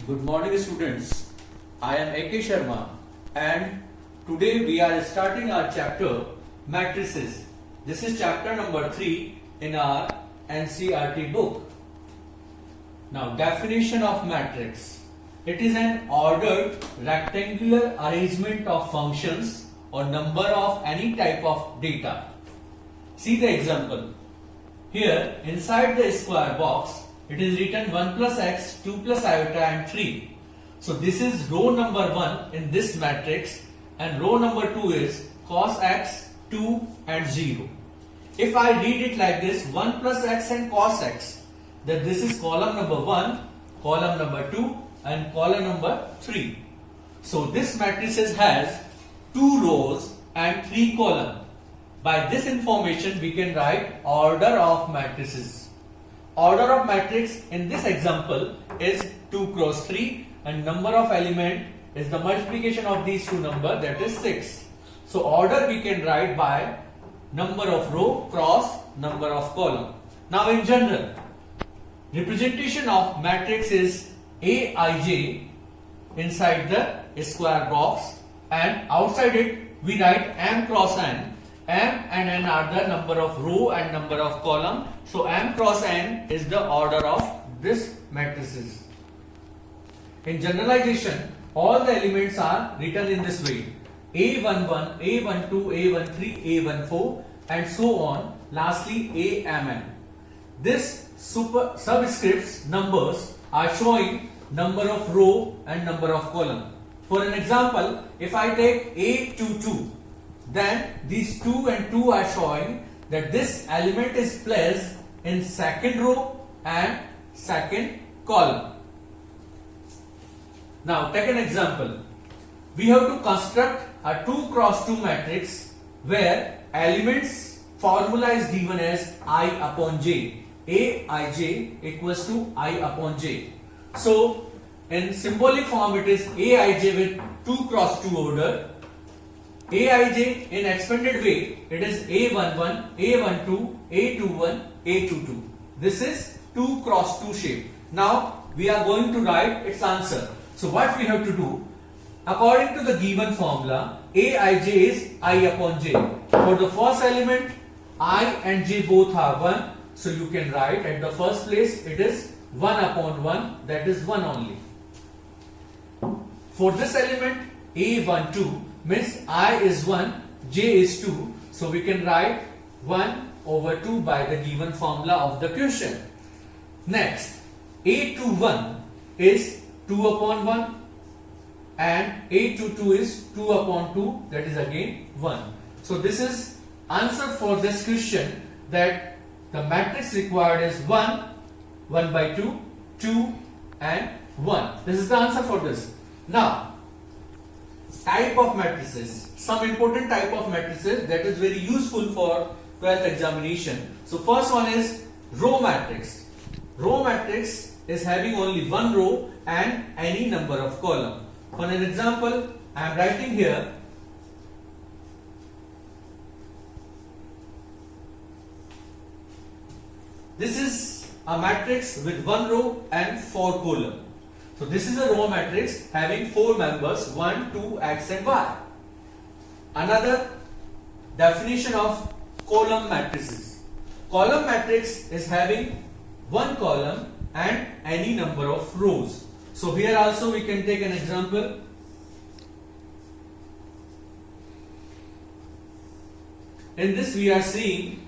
Good morning students. I am A.K. Sharma and today we are starting our chapter matrices. This is chapter number 3 in our NCERT book. Now definition of matrix. It is an ordered rectangular arrangement of functions or number of any type of data. See the example. Here inside the square box it is written 1 plus x, 2 plus iota and 3. So this is row number 1 in this matrix and row number 2 is cos x, 2 and 0. If I read it like this 1 plus x and cos x, then this is column number 1, column number 2 and column number 3. So this matrices has 2 rows and 3 columns. By this information we can write order of matrices. Order of matrix in this example is 2 cross 3 and number of element is the multiplication of these two numbers, that is 6. So order we can write by number of row cross number of column. Now in general, representation of matrix is Aij inside the square box and outside it we write m cross n. M and n are the number of row and number of column. So m cross n is the order of this matrices. In generalization, all the elements are written in this way: A11, A12, A13, A14 and so on. Lastly AMN. This subscripts numbers are showing number of row and number of column. For an example, if I take A22, then these 2 and 2 are showing that this element is placed in second row and second column. Now take an example. We have to construct a 2 cross 2 matrix where elements formula is given as I upon j. Aij equals to I upon j. So in symbolic form it is Aij with 2 cross 2 order. Aij in expanded way it is A11, A12, A21, A22. This is 2 cross 2 shape. Now we are going to write its answer. So what we have to do? According to the given formula, Aij is I upon j. For the first element, I and j both are 1. So you can write at the first place it is 1 upon 1, that is 1 only. For this element A12 means I is 1, j is 2. So we can write 1 over 2 by the given formula of the question. Next, A21 is 2 upon 1 and A22 is 2 upon 2, that is again 1. So this is answer for this question, that the matrix required is 1, 1 by 2, 2 and 1. This is the answer for this. Now, type of matrices. Some important type of matrices that is very useful for 12th examination. So first one is row matrix. Row matrix is having only one row and any number of column. For an example, I am writing here this is a matrix with one row and 4 column. So this is a row matrix having 4 members 1, 2, x and y. Another definition of column matrices. Column matrix is having one column and any number of rows. So here also we can take an example. In this we are seeing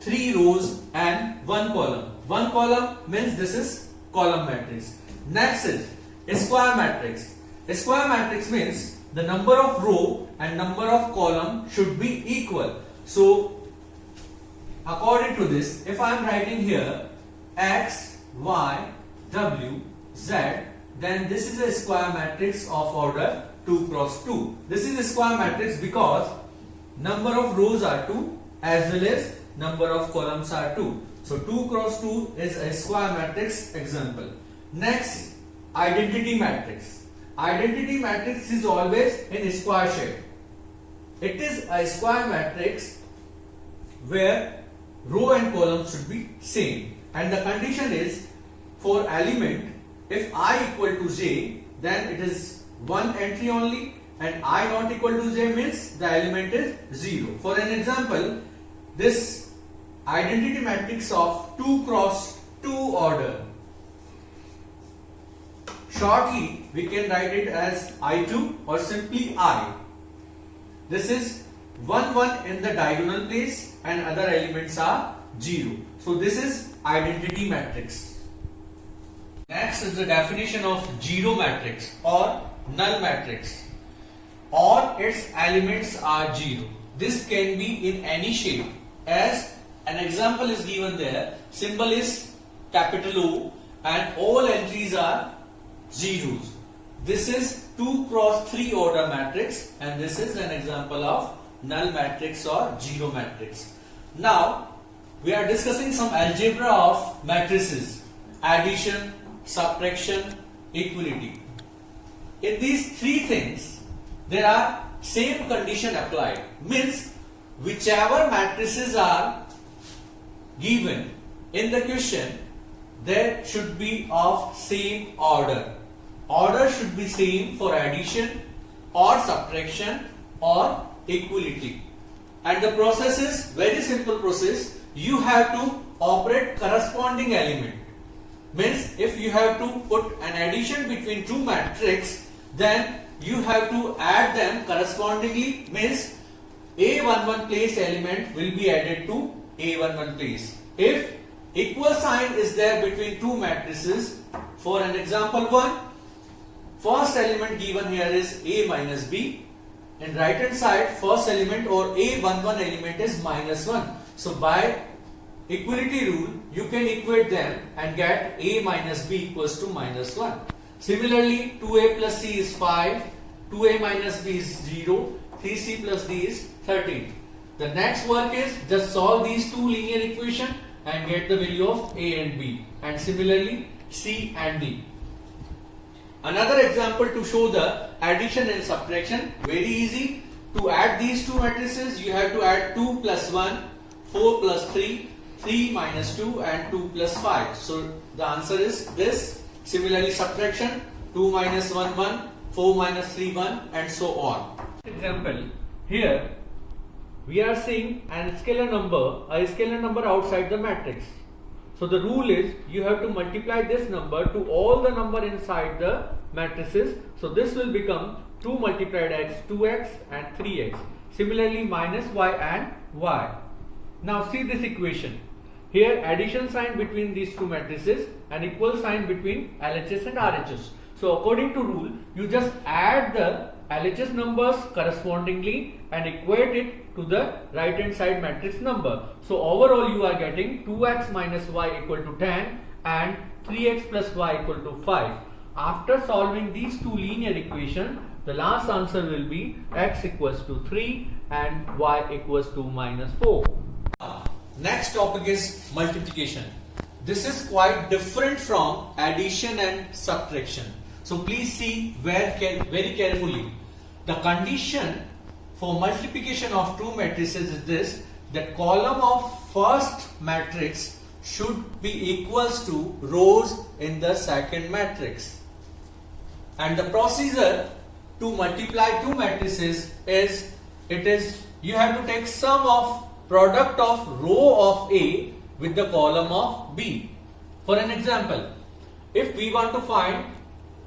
3 rows and 1 column. 1 column means this is column matrix. Next is a square matrix. A square matrix means the number of row and number of column should be equal. So according to this, if I am writing here x, y, w, z, then this is a square matrix of order 2 cross 2. This is a square matrix because number of rows are 2 as well as number of columns are 2. So 2 cross 2 is a square matrix example. Next, identity matrix. Identity matrix is always in square shape. It is a square matrix where row and column should be same, and the condition is for element if I equal to j, then it is one entry only, and I not equal to j means the element is 0. For an example, this identity matrix of 2 cross 2 order, shortly we can write it as I2 or simply I. This is 1 1 in the diagonal place and other elements are 0. So this is identity matrix. Next is the definition of zero matrix or null matrix. All its elements are 0. This can be in any shape. As an example is given there, symbol is capital O and all entries are zeros. This is 2 cross 3 order matrix, and this is an example of null matrix or zero matrix. Now we are discussing some algebra of matrices: addition, subtraction, equality. In these three things there are same condition applied, means whichever matrices are given in the question, they should be of same order. Order should be same for addition or subtraction or equality. And the process is very simple process. You have to operate corresponding element. Means if you have to put an addition between two matrices, then you have to add them correspondingly. Means A11 place element will be added to A11 place. If equal sign is there between two matrices, for an example 1, first element given here is A minus B. In right hand side, first element or A11 element is minus 1. So by equality rule, you can equate them and get A minus B equals to minus 1. Similarly, 2A plus C is 5, 2A minus B is 0, 3C plus D is 13. The next work is just solve these two linear equations and get the value of A and B, and similarly C and D. Another example to show the addition and subtraction, very easy. To add these two matrices, you have to add 2 plus 1, 4 plus 3, 3 minus 2 and 2 plus 5. So the answer is this. Similarly subtraction, 2 minus 1 1, 4 minus 3 1 and so on. Example, here we are seeing a scalar number outside the matrix. So the rule is you have to multiply this number to all the number inside the matrices. So this will become 2 multiplied x, 2x and 3x. Similarly minus y and y. Now see this equation. Here addition sign between these two matrices and equal sign between LHS and RHS. So according to rule, you just add the LHS numbers correspondingly and equate it to the right hand side matrix number. So overall you are getting 2x minus y equal to 10 and 3x plus y equal to 5. After solving these two linear equations, the last answer will be x equals to 3 and y equals to minus 4. Next topic is multiplication. This is quite different from addition and subtraction. So please see very carefully. The condition for multiplication of two matrices is this: the column of first matrix should be equals to rows in the second matrix. And the procedure to multiply two matrices is you have to take sum of product of row of A with the column of B. For an example, if we want to find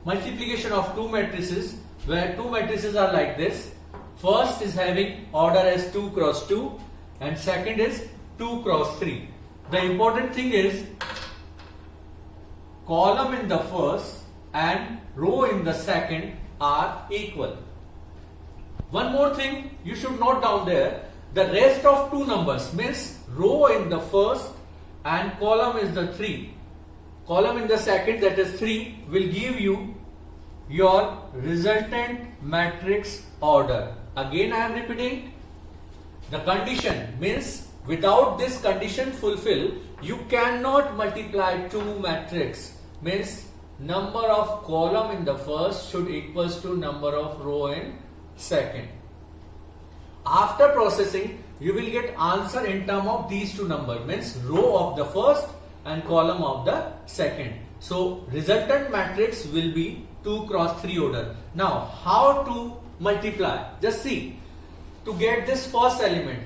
multiplication of two matrices where two matrices are like this, first is having order as 2 cross 2 and second is 2 cross 3. The important thing is column in the first and row in the second are equal. One more thing you should note down there, the rest of two numbers means row in the first and column is the 3. Column in the second, that is 3, will give you your resultant matrix order. Again I am repeating, the condition means without this condition fulfill, you cannot multiply two matrices. Means number of column in the first should equals to number of row in second. After processing, you will get answer in term of these two numbers, means row of the first and column of the second. So resultant matrix will be 2 cross 3 order. Now how to multiply? Just see, to get this first element,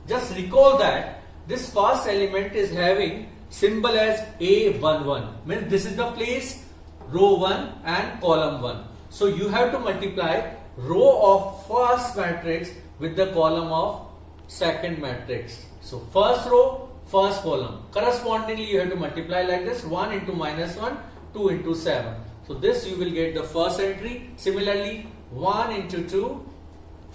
just recall that this first element is having symbol as A11, means this is the place row 1 and column 1. So you have to multiply row of first matrix with the column of second matrix. So first row, first column. Correspondingly, you have to multiply like this: 1 into -1, 2 into 7. So this you will get the first entry. Similarly, 1 into 2,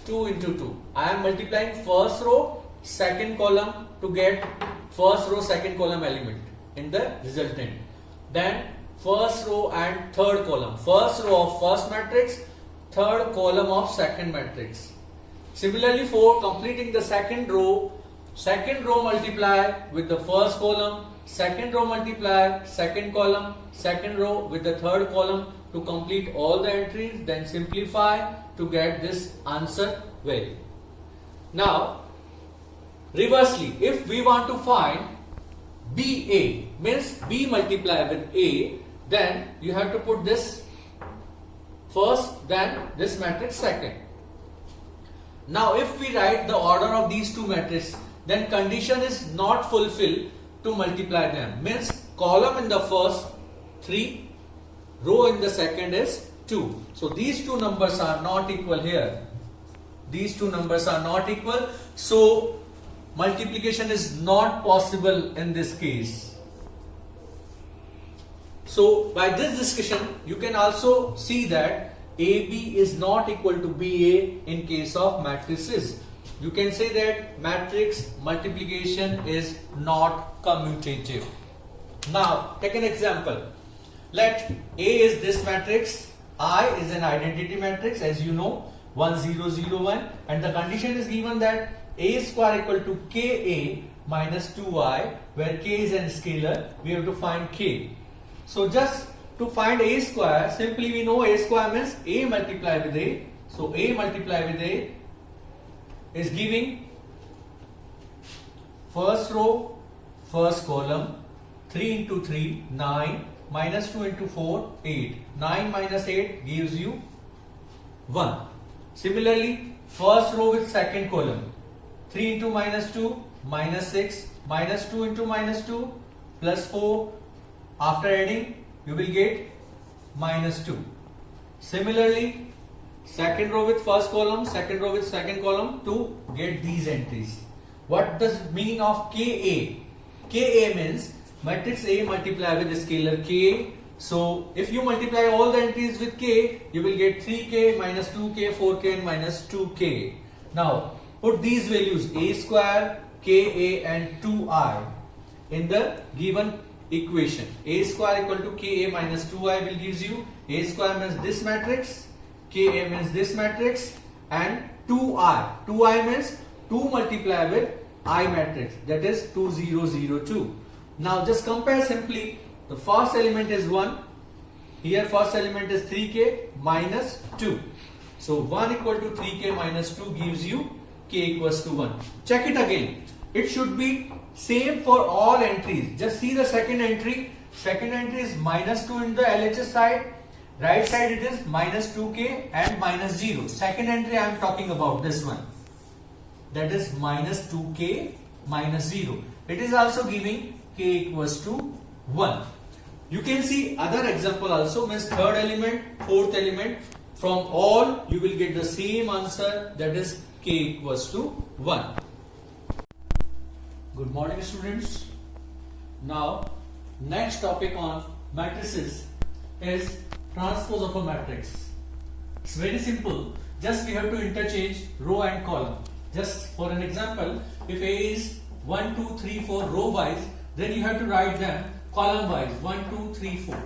2 into 2. I am multiplying first row, second column to get first row, second column element in the resultant. Then first row and third column. First row of first matrix, third column of second matrix. Similarly, for completing the second row multiply with the first column, second row multiply, second column, second row with the third column to complete all the entries, then simplify to get this answer value. Now, reversely, if we want to find BA, means B multiply with A, then you have to put this first, then this matrix second. Now, if we write the order of these two matrices, then condition is not fulfilled to multiply them. Means column in the first 3, row in the second is 2. So these two numbers are not equal here. These two numbers are not equal. So multiplication is not possible in this case. So by this discussion, you can also see that AB is not equal to BA in case of matrices. You can say that matrix multiplication is not commutative. Now take an example. Let A is this matrix, I is an identity matrix, as you know, 1 0 0 1, and the condition is given that A square equal to KA minus 2I, where K is a scalar. We have to find K. So just to find A square, simply we know A square means A multiply with A. So A multiply with A is giving first row, first column, 3 into 3, 9, minus 2 into 4, 8. 9 minus 8 gives you 1. Similarly, first row with second column, 3 into minus 2, minus 6, minus 2 into minus 2, plus 4. After adding, you will get minus 2. Similarly, second row with first column, second row with second column to get these entries. What does it mean of KA? KA means matrix A multiply with the scalar K. So if you multiply all the entries with K, you will get 3K, minus 2K, 4K and minus 2K. Now put these values A square, KA and 2I in the given equation. A square equal to KA minus 2I will gives you A square means this matrix, KA means this matrix, and 2I. 2I means 2 multiply with I matrix, that is 2 0 0 2. Now just compare simply. The first element is 1. Here first element is 3K minus 2. So 1 equal to 3K minus 2 gives you K equals to 1. Check it again. It should be same for all entries. Just see the second entry. Second entry is minus 2 in the LHS side. Right side it is minus 2K and minus 0. Second entry I am talking about this one. That is minus 2K minus 0. It is also giving K equals to 1. You can see other example also, means third element, fourth element. From all you will get the same answer, that is K equals to 1. Good morning students. Now next topic on matrices is transpose of a matrix. It's very simple. Just we have to interchange row and column. Just for an example, if A is 1 2 3 4 row wise, then you have to write them column wise 1 2 3 4.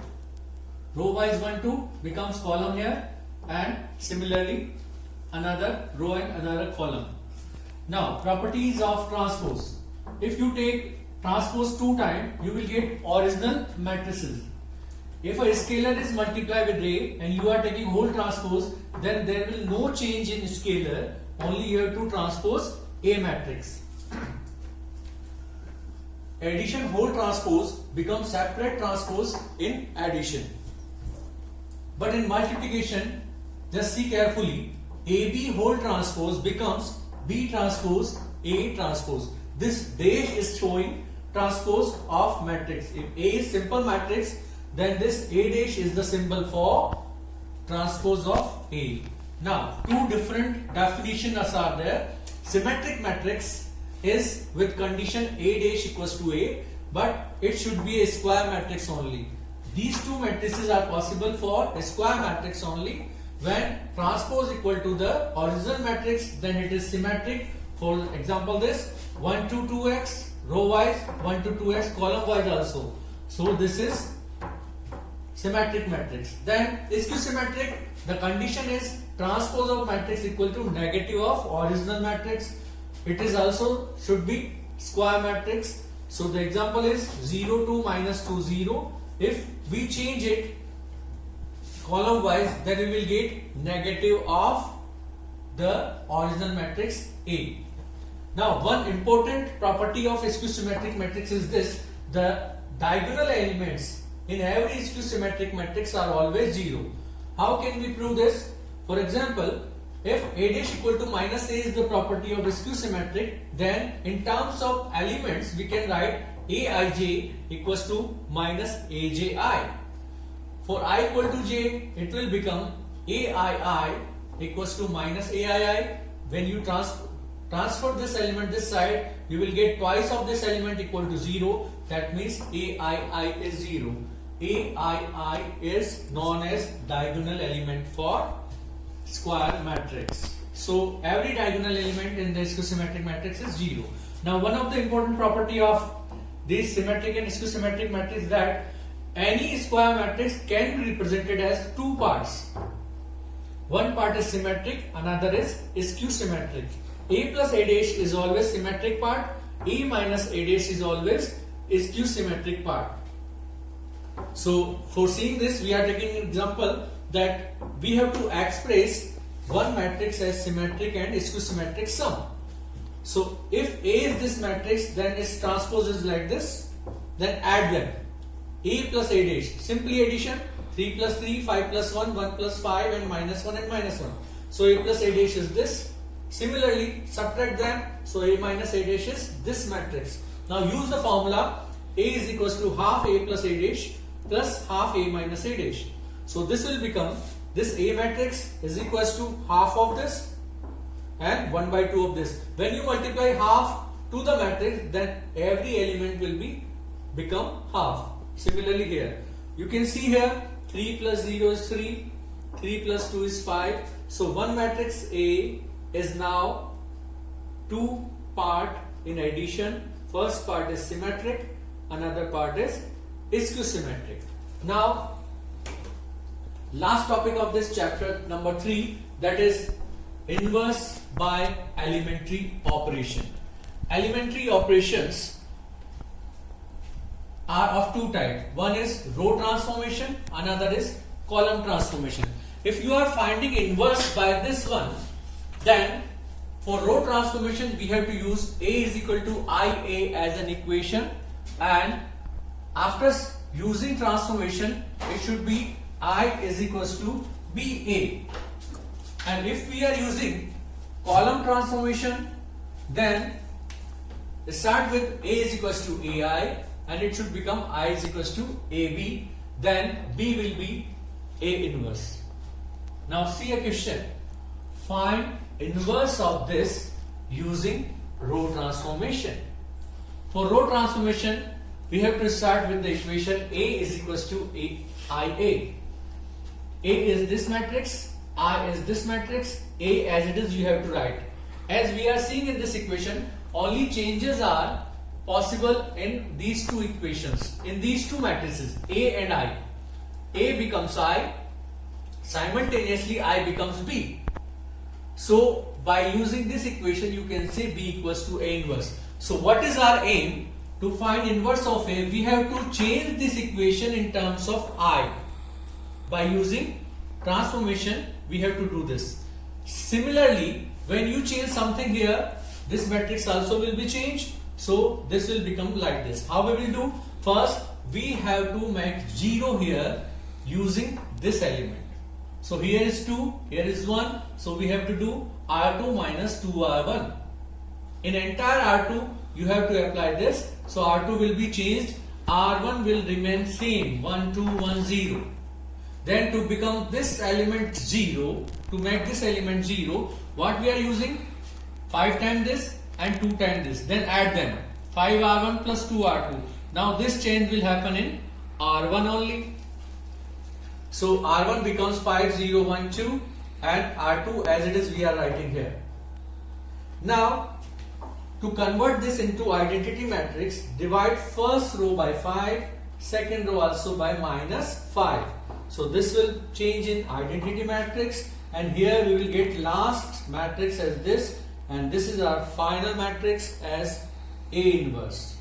Row wise 1 2 becomes column here, and similarly another row and another column. Now properties of transpose. If you take transpose 2 times, you will get original matrices. If a scalar is multiplied with A and you are taking whole transpose, then there will no change in scalar, only you have to transpose A matrix. addition whole transpose becomes separate transpose in addition. But in multiplication, just see carefully, AB whole transpose becomes B transpose A transpose. This dash is showing transpose of matrix. If A is simple matrix, then this A dash is the symbol for transpose of A. Now, two different definitions are there. Symmetric matrix is with condition A dash equals to A, but it should be a square matrix only. These two matrices are possible for a square matrix only. When transpose equal to the original matrix, then it is symmetric. For example, this 1 to 2x row wise, 1 to 2x column wise also. So this is symmetric matrix. Then skew symmetric, the condition is transpose of matrix equal to negative of original matrix. It is also should be square matrix. So the example is 0 2 minus 2 0. If we change it column wise, then we will get negative of the original matrix A. Now, one important property of skew symmetric matrix is this: the diagonal elements in every skew symmetric matrix are always 0. How can we prove this? For example, if A dash equal to minus A is the property of skew symmetric, then in terms of elements we can write Aij equals to minus Abi. For I equal to j, it will become Aii equals to minus Aii. When you transfer this element this side, you will get twice of this element equal to 0. That means Aii is 0. Aii is known as diagonal element for square matrix. So every diagonal element in the skew symmetric matrix is 0. Now, one of the important property of this symmetric and skew symmetric matrix is that any square matrix can be represented as two parts. One part is symmetric, another is skew symmetric. A plus A dash is always symmetric part, A minus A dash is always skew symmetric part. So for seeing this, we are taking an example that we have to express one matrix as symmetric and skew symmetric sum. So if A is this matrix, then its transpose is like this, then add them. A plus A dash, simply addition, 3 plus 3, 5 plus 1, 1 plus 5 and minus 1 and minus 1. So A plus A dash is this. Similarly, subtract them, so A minus A dash is this matrix. Now use the formula A is equals to half A plus A dash plus half A minus A dash. So this will become, this A matrix is equals to half of this and 1 by 2 of this. When you multiply half to the matrix, then every element will become half. Similarly here, you can see here 3 plus 0 is 3, 3 plus 2 is 5. So one matrix A is now two part in addition. First part is symmetric, another part is skew symmetric. Now, last topic of this chapter number 3, that is inverse by elementary operation. Elementary operations are of two types. One is row transformation, another is column transformation. If you are finding inverse by this one, then for row transformation we have to use A is equal to Ia as an equation, and after using transformation it should be I is equals to Ba. And if we are using column transformation, then start with A is equals to Ai and it should become I is equals to AB, then B will be A inverse. Now see a question. Find inverse of this using row transformation. For row transformation, we have to start with the equation A is equals to Ia. A is this matrix, I is this matrix, A as it is you have to write. As we are seeing in this equation, only changes are possible in these two equations, in these two matrices A and I. A becomes I, simultaneously I becomes B. So by using this equation you can say B equals to A inverse. So what is our aim? To find inverse of A, we have to change this equation in terms of I. By using transformation we have to do this. Similarly, when you change something here, this matrix also will be changed. So this will become like this. How we will do? First, we have to make 0 here using this element. So here is 2, here is 1. So we have to do R2 minus 2R1. In entire R2, you have to apply this. So R2 will be changed. R1 will remain same. 1, 2, 1, 0. Then to become this element 0, to make this element 0, what we are using? 5 times this and 2 times this. Then add them. 5R1 plus 2R2. Now this change will happen in R1 only. So R1 becomes 5, 0, 1, 2 and R2 as it is we are writing here. Now to convert this into identity matrix, divide first row by 5, second row also by minus 5. So this will change in identity matrix and here we will get last matrix as this and this is our final matrix as A inverse.